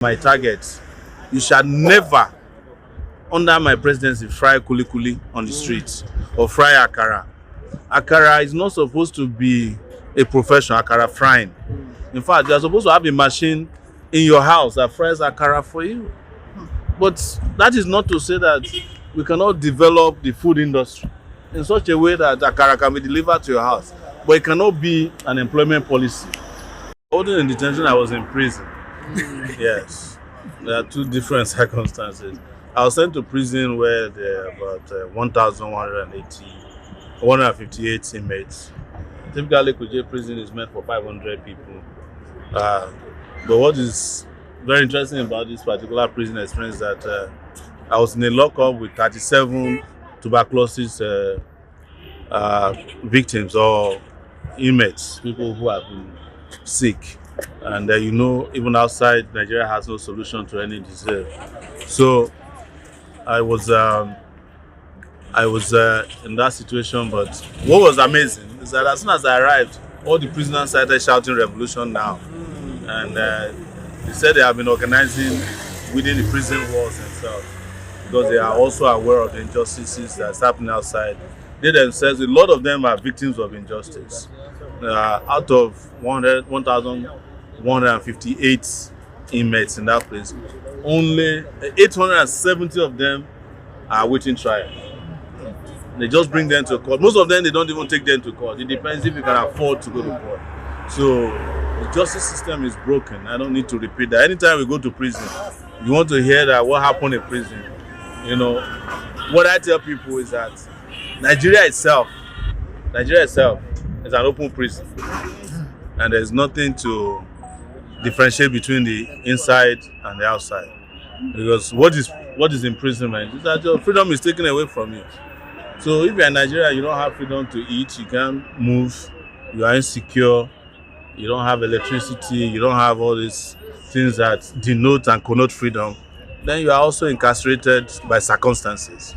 My target, you shall never, under my presidency, fry kuli-kuli on the streets or fry akara. Akara is not supposed to be a profession, akara frying. In fact, you are supposed to have a machine in your house that fries akara for you. But that is not to say that we cannot develop the food industry in such a way that akara can be delivered to your house. But it cannot be an employment policy. Holding in detention, I was in prison. Yes. There are two different circumstances. I was sent to prison where there are about 1,158 inmates. Typically, Kuje prison is meant for 500 people. But what is very interesting about this particular prison experience is that I was in a lockup with 37 tuberculosis victims or inmates, people who have been sick. And even outside, Nigeria has no solution to any disease. So I was in that situation. But what was amazing is that as soon as I arrived, all the prisoners started shouting "Revolution now!" And they said they have been organizing within the prison walls themselves because they are also aware of the injustices that's happening outside. They themselves, a lot of them are victims of injustice. Out of 1,158 inmates in that place, only 870 of them are waiting trial. They just bring them to court. Most of them, they don't even take them to court. It depends if you can afford to go to court. So the justice system is broken. I don't need to repeat that. Anytime we go to prison, you want to hear that what happened in prison. What I tell people is that Nigeria itself is an open prison, and there's nothing to differentiate between the inside and the outside. Because what is imprisonment is that your freedom is taken away from you. So if you're in Nigeria, you don't have freedom to eat, you can't move, you are insecure, you don't have electricity, you don't have all these things that denote and connote freedom, then you are also incarcerated by circumstances.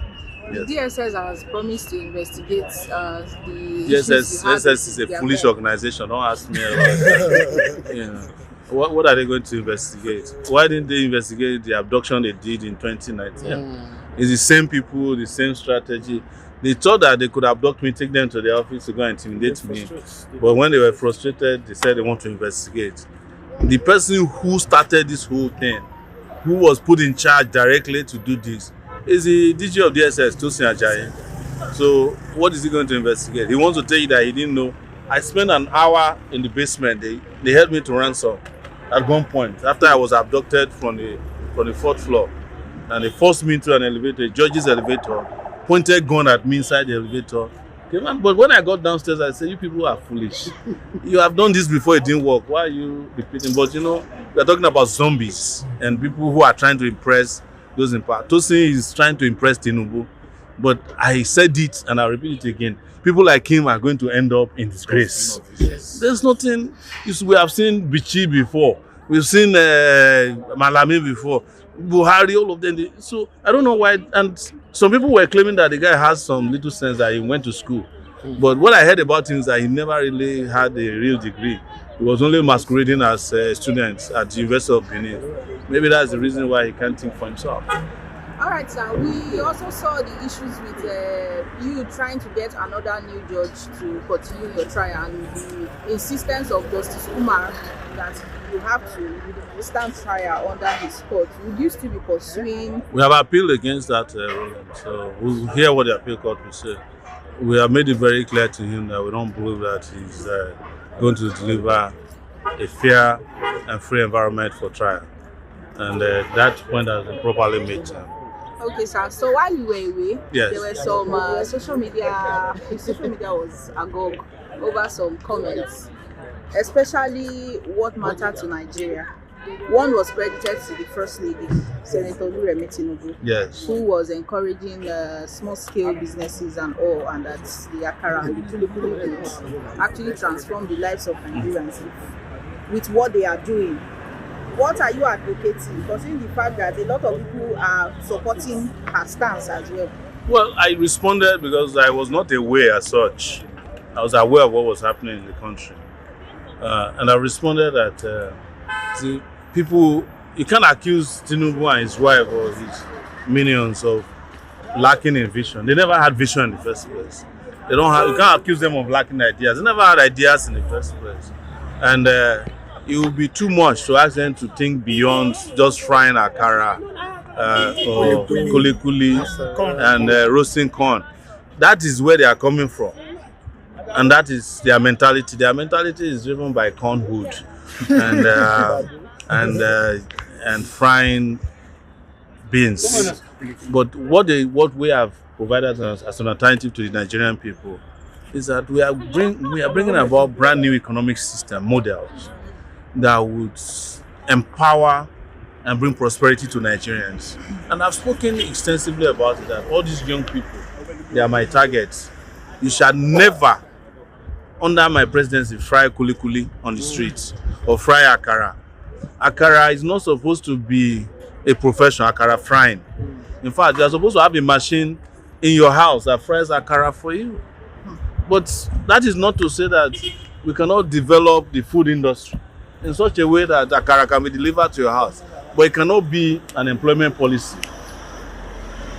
Yes. The DSS has promised to investigate the DSS is a foolish organization. Don't ask me about that. What are they going to investigate? Why didn't they investigate the abduction they did in 2019? It's the same people, the same strategy. They thought that they could abduct me, take them to the office to go and intimidate me. But when they were frustrated, they said they want to investigate. The person who started this whole thing, who was put in charge directly to do this, is the DG of DSS, Tosin Ajayi. So what is he going to investigate? He wants to tell you that he didn't know. I spent an hour in the basement. They held me to ransom at one point after I was abducted from the 4th floor. And they forced me into an elevator, a judge's elevator, pointed gun at me inside the elevator. But when I got downstairs, I said, you people are foolish. You have done this before, it didn't work. Why are you repeating? But we are talking about zombies and people who are trying to impress those in power. Tosin is trying to impress Tinubu. But I said it and I'll repeat it again. People like him are going to end up in disgrace. There's nothing. We have seen Bichi before. We've seen Malami before. Buhari, all of them. So I don't know why. And some people were claiming that the guy has some little sense that he went to school. But what I heard about him is that he never really had a real degree. He was only masquerading as a student at the University of Benin. Maybe that's the reason why he can't think for himself. All right, sir. We also saw the issues with you trying to get another new judge to continue your trial and the insistence of Justice Umar that you have to stand trial under his court. Would you still be pursuing? We have appealed against that ruling, so we'll hear what the appeal court will say. We have made it very clear to him that we don't believe that he's going to deliver a fair and free environment for trial. And that point has been properly made. Okay, sir. So while you were away, yes, there were some social media was agog over some comments, especially what mattered to Nigeria. One was credited to the First Lady, Senator Tinubu, yes, who was encouraging small-scale businesses and all, and that the Akara and the kuli-kuli would actually transform the lives of Nigerians with what they are doing. What are you advocating, considering the fact that a lot of people are supporting her stance as well? Well, I responded because I was not aware as such. I was aware of what was happening in the country. And I responded that people you can't accuse Tinubu and his wife or his minions of lacking in vision. They never had vision in the first place. They don't have. You can't accuse them of lacking ideas. They never had ideas in the first place, and it would be too much to ask them to think beyond just frying akara or kuli-kuli and roasting corn. That is where they are coming from, and that is their mentality. Their mentality is driven by cornwood and frying beans. But what we have provided as an alternative to the Nigerian people is that we are bringing about brand new economic system models that would empower and bring prosperity to Nigerians. And I've spoken extensively about it, that all these young people, they are my targets. You shall never, under my presidency, fry kuli-kuli on the streets or fry akara. Akara is not supposed to be a profession, akara frying. In fact, you are supposed to have a machine in your house that fries akara for you. But that is not to say that we cannot develop the food industry in such a way that akara can be delivered to your house. But it cannot be an employment policy.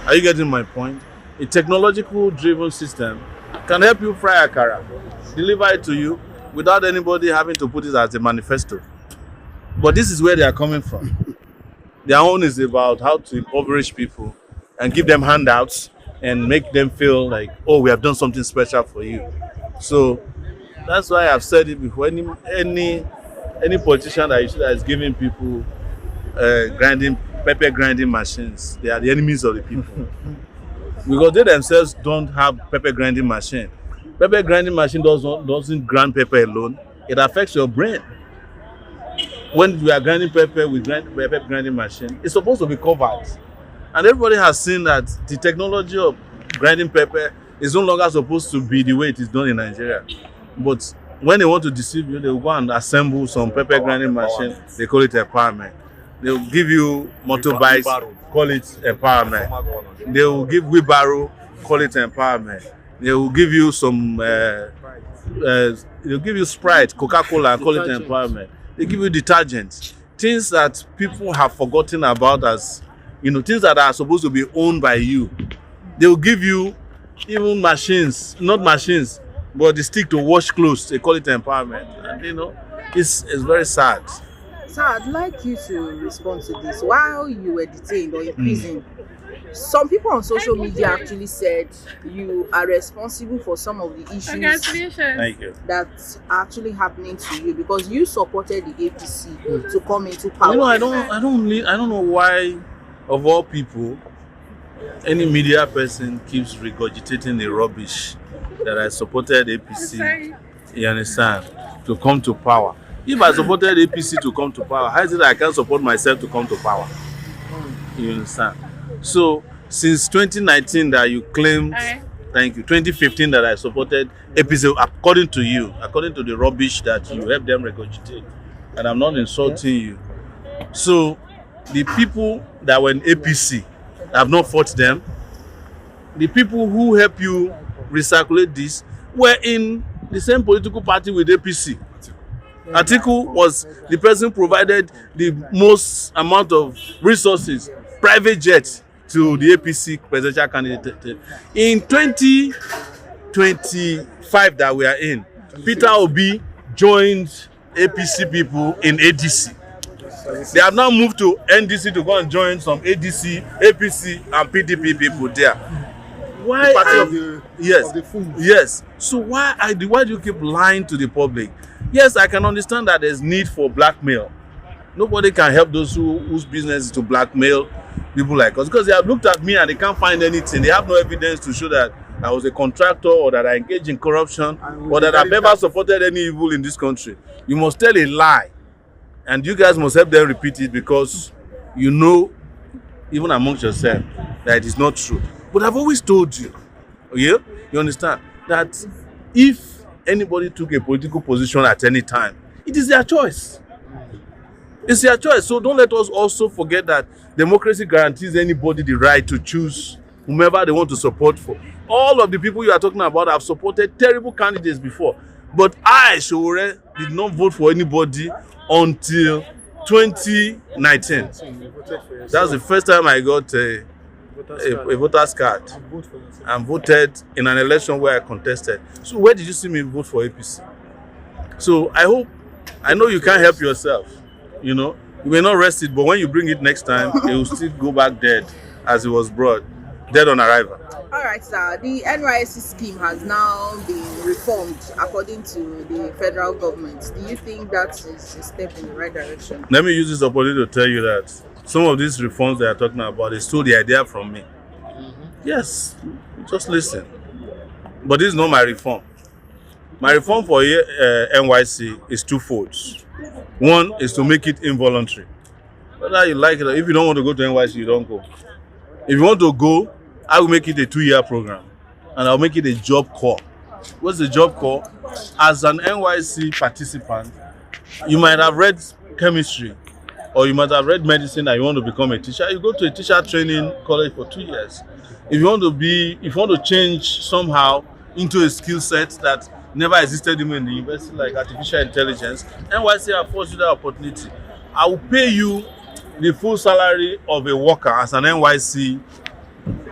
Are you getting my point? A technological driven system can help you fry akara, deliver it to you without anybody having to put it as a manifesto. But this is where they are coming from. Their own is about how to impoverish people and give them handouts and make them feel like, oh, we have done something special for you. So that's why I've said it before. Any politician that is giving people pepper grinding machines, they are the enemies of the people. Because they themselves don't have pepper grinding machine. Pepper grinding machine doesn't grind pepper alone. It affects your brain. When we are grinding pepper with pepper grinding machine, it's supposed to be covered. And everybody has seen that the technology of grinding pepper is no longer supposed to be the way it is done in Nigeria. But when they want to deceive you, they will go and assemble some pepper grinding machine. They call it empowerment. They will give you motorbikes, call it empowerment. They will give wheelbarrow, call it empowerment. They will give you some, they'll give you Sprite, Coca-Cola, and call it empowerment. They give you detergents, things that people have forgotten about as, things that are supposed to be owned by you. They will give you even machines, not machines, but the stick to wash clothes. They call it empowerment. And it's very sad. So I'd like you to respond to this. While you were detained or in prison, some people on social media actually said you are responsible for some of the issues that are actually happening to you because you supported the APC to come into power. I don't know why, of all people, any media person keeps regurgitating the rubbish that I supported APC. You understand? To come to power. If I supported APC to come to power, how is it that I can't support myself to come to power? You understand? So, since 2019 that you claimed, thank you, 2015 that I supported APC, according to you, according to the rubbish that you helped them regurgitate, and I'm not insulting you. So, the people that were in APC have not fought them. The people who help you recirculate this were in the same political party with APC. Atiku was the person who provided the most amount of resources, private jets, to the APC presidential candidate. In 2025 that we are in, Peter Obi joined APC people in ADC. They have now moved to NDC to go and join some ADC, APC, and PDP people there. Why? The party of the fools. Yes. So why do you keep lying to the public? Yes, I can understand that there's need for blackmail. Nobody can help those whose business is to blackmail people like us because they have looked at me and they can't find anything. They have no evidence to show that I was a contractor or that I engaged in corruption or that I've ever supported any evil in this country. You must tell a lie. And you guys must help them repeat it because you know, even amongst yourself, that it is not true. But I've always told you, you understand, that if anybody took a political position at any time, it is their choice. It's their choice. So don't let us also forget that democracy guarantees anybody the right to choose whomever they want to support for. All of the people you are talking about have supported terrible candidates before. But I, Sowore, did not vote for anybody until 2019. That's the first time I got a voter's card and voted in an election where I contested. So where did you see me vote for APC? So I know you can't help yourself. You know, you may not rest it, but when you bring it next time, it will still go back dead as it was brought, dead on arrival. All right, sir. The NYSC scheme has now been reformed according to the federal government. Do you think that is a step in the right direction? Let me use this opportunity to tell you that some of these reforms they are talking about, they stole the idea from me. Yes, just listen. But this is not my reform. My reform for NYC is twofold. One is to make it involuntary. Whether you like it or if you don't want to go to NYC, you don't go. If you want to go, I will make it a 2-year program and I'll make it a job corps. What's the job corps? As an NYC participant, you might have read chemistry or you might have read medicine and you want to become a teacher. You go to a teacher training college for 2 years. If you want to change somehow into a skill set that never existed even in the university, like artificial intelligence, NYC affords you that opportunity. I will pay you the full salary of a worker as an NYC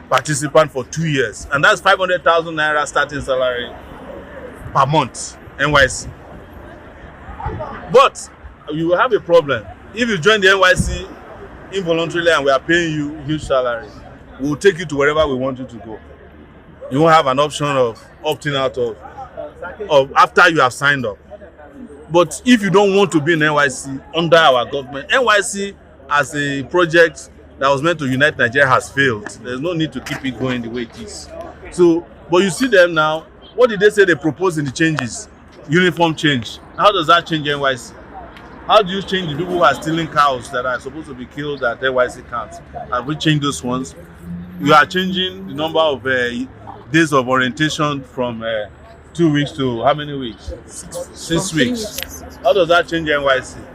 participant for 2 years, and that's 500,000 naira starting salary per month, NYC. But you will have a problem if you join the NYC involuntarily and we are paying you huge salary. We will take you to wherever we want you to go. You won't have an option of opting out of after you have signed up. But if you don't want to be in NYC under our government, NYC as a project that was meant to unite Nigeria has failed. There's no need to keep it going the way it is. So, but you see them now, what did they say they proposed in the changes? Uniform change. How does that change NYC? How do you change the people who are stealing cows that are supposed to be killed at NYC camps? Have we changed those ones? You are changing the number of days of orientation from 2 weeks to how many weeks? 6 weeks. How does that change NYC?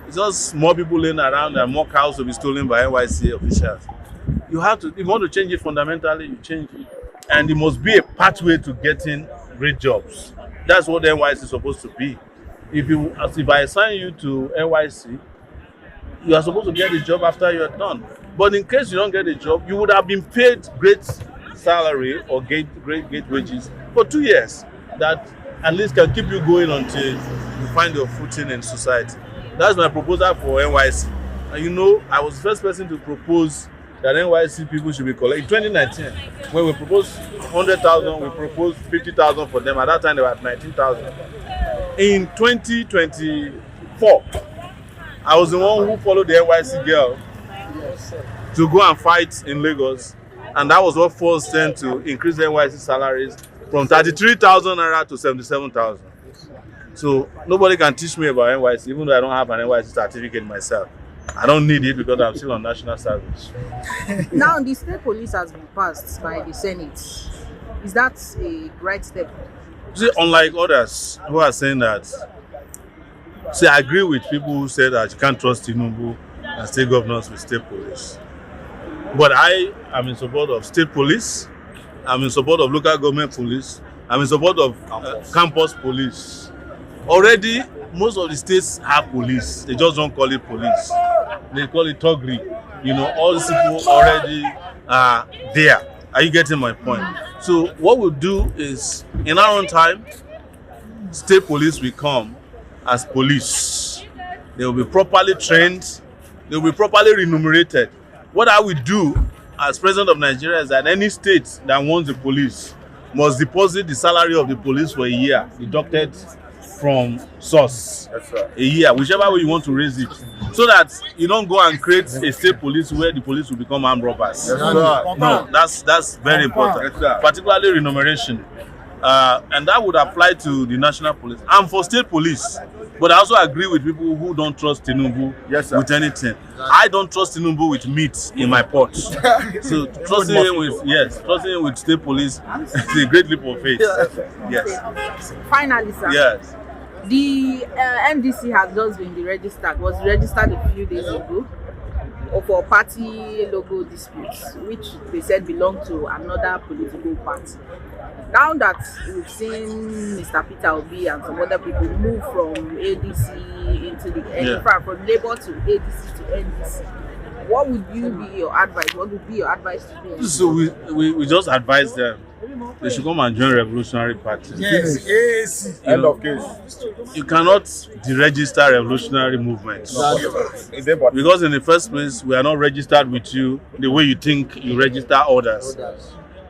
It's just more people laying around and more cows to be stolen by NYC officials. You have to, if you want to change it fundamentally, you change it. And it must be a pathway to getting great jobs. That's what NYC is supposed to be. If I assign you to NYC, you are supposed to get a job after you're done. But in case you don't get a job, you would have been paid great salary or great wages for 2 years. That at least can keep you going until you find your footing in society. That's my proposal for NYC. And you know, I was the first person to propose that NYC people should be collected. In 2019, when we proposed 100,000, we proposed 50,000 for them. At that time, they were at 19,000. In 2024, I was the one who followed the NYC girl to go and fight in Lagos. And that was what forced them to increase the NYC salaries from 33,000 naira to 77,000. So nobody can teach me about NYC, even though I don't have an NYC certificate myself. I don't need it because I'm still on national service. Now, the state police has been passed by the Senate. Is that a right step? See, unlike others who are saying that, see, I agree with people who say that you can't trust Tinubu and state governors with state police. But I am in support of state police. I'm in support of local government police. I'm in support of campus police. Already, most of the states have police. They just don't call it police. They call it togri. You know, all these people already are there. Are you getting my point? So what we'll do is, in our own time, state police will come as police. They will be properly trained. They will be properly remunerated. What I will do as president of Nigeria is that any state that wants the police must deposit the salary of the police for a year, deducted from source. That's right. A year, whichever way you want to raise it, so that you don't go and create a state police where the police will become armed robbers. That's right. No, that's very important, particularly remuneration, and that would apply to the national police and for state police. But I also agree with people who don't trust Tinubu with anything. I don't trust Tinubu with meat in my pot. So trusting him with state police is a great leap of faith. Yes. Finally, sir. Yes. The MDC has just been deregistered. Was registered a few days ago for party logo disputes, which they said belonged to another political party. Now that we've seen Mr. Peter Obi and some other people move from ADC into the from Labour to ADC to NDC, what would you be your advice? What would be your advice to them? So we just advise them they should come and join Revolutionary Party. Yes. End of case. You cannot deregister revolutionary movements. Because in the first place, we are not registered with you the way you think you register others.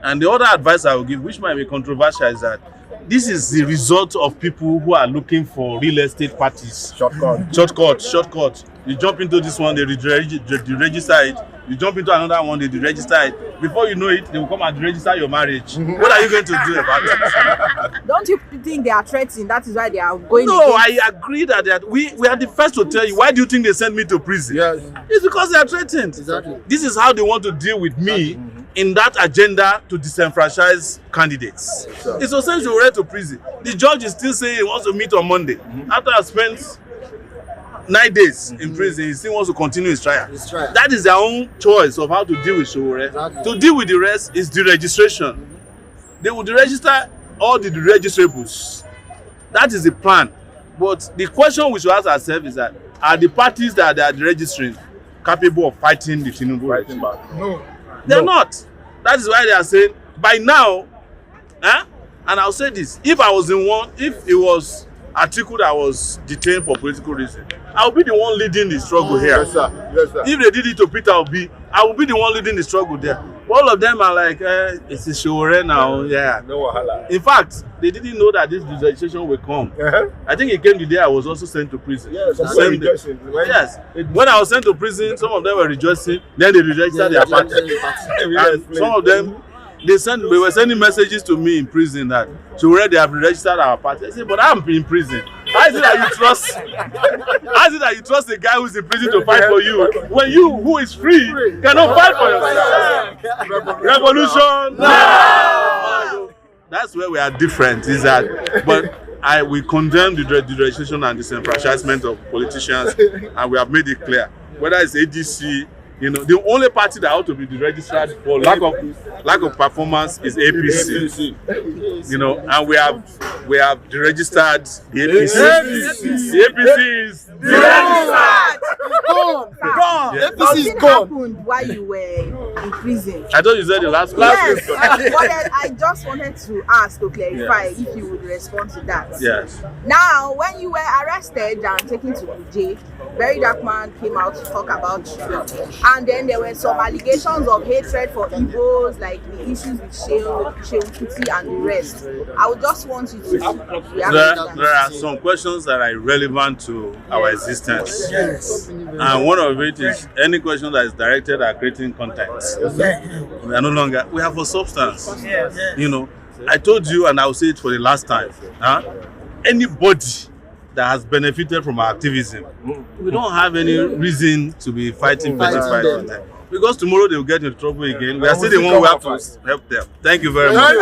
And the other advice I will give, which might be controversial, is that this is the result of people who are looking for real estate parties. Shortcut. You jump into this one, they deregister it. You jump into another one, they deregister it. Before you know it, they will come and deregister your marriage. What are you going to do about it? Don't you think they are threatening? That is why they are going. No, I agree that we are the first to tell you. Why do you think they sent me to prison? Yes. It's because they are threatened. Exactly. This is how they want to deal with me in that agenda to disenfranchise candidates. It's so since you were to prison, the judge is still saying he wants to meet on Monday. After I spent 9 days in prison, he still wants to continue his trial. That is their own choice of how to deal with Sowore. Exactly. To deal with the rest is deregistration. They will deregister all the deregistrables. That is the plan. But the question we should ask ourselves is that, are the parties that they are deregistering capable of fighting the Tinubu regime? No. They're not. That is why they are saying, by now, and I'll say this, if it was Atiku that was detained for political reasons, I will be the one leading the struggle here. Yes, sir. Yes, sir. If they did it to Peter Obi, I will be the one leading the struggle there. All of them are like, it's a Sowore now, yeah. No wahala. In fact, they didn't know that this legislation will come. I think it came the day I was also sent to prison. Yes, yes. When I was sent to prison, some of them were rejoicing. Then they registered their party. And some of them, they were sending messages to me in prison that Sowore, they have registered our party. I said, but I'm in prison. How is it that you trust a guy who's in prison to fight for you when you, who is free, cannot fight for yourself? Revolution! No! That's where we are different, is that, but we condemn the deregistration and disenfranchisement of politicians, and we have made it clear. Whether it's ADC, the only party that ought to be deregistered for lack of performance is APC. And we have deregistered the APC. The APC is deregistered. Gone. Yeah. APC is gone. Happened while you were in prison. I thought you said the last class. Yes. I just wanted to ask to clarify if you would respond to that. Yes. Now, when you were arrested and taken to the jail, Very Dark Man came out to talk about you. And then there were some allegations of hatred for Igbos, like the issues with Shehu Kuti and the rest. I would just want you to react. There are some questions that are relevant to our existence. Yes. And one of it is any question that is directed at creating content. We are no longer, we have a substance. I told you, and I'll say it for the last time. Anybody that has benefited from our activism, we don't have any reason to be fighting with them. Because tomorrow they will get into trouble again. We are still the one who have to help them. Thank you very much.